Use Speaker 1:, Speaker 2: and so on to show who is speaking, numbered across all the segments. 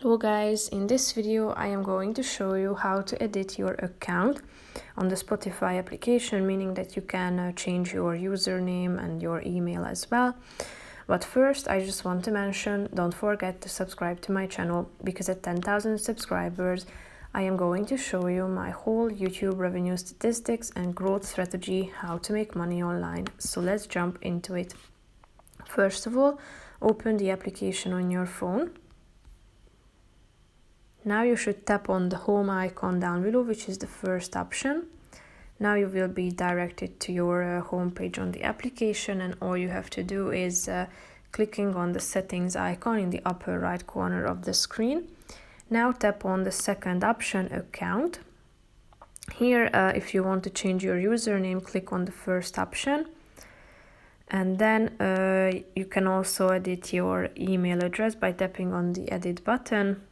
Speaker 1: Hello guys, in this video I am going to show you how to edit your account on the Spotify application, meaning that you can change your username and your email as well. But first I just want to mention, don't forget to subscribe to my channel, because at 10,000 subscribers I am going to show you my whole YouTube revenue statistics and growth strategy, how to make money online. So let's jump into it. First of all, open the application on your phone. Now you should tap on the home icon down below, which is the first option. Now you will be directed to your home page on the application, and all you have to do is clicking on the settings icon in the upper right corner of the screen. Now tap on the second option, account. Here, if you want to change your username, click on the first option. And then you can also edit your email address by tapping on the edit button.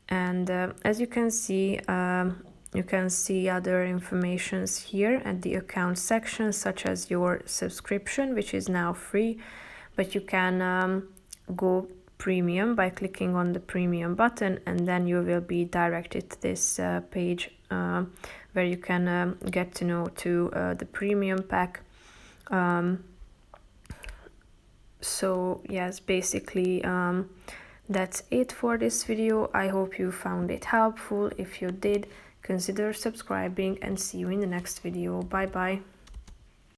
Speaker 1: And as you can see other informations here at the account section, such as your subscription, which is now free, but you can go premium by clicking on the premium button, and then you will be directed to this page where you can get to know the premium pack. So yes, basically that's it for this video. I hope you found it helpful. If you did, consider subscribing, and see you in the next video. Bye bye.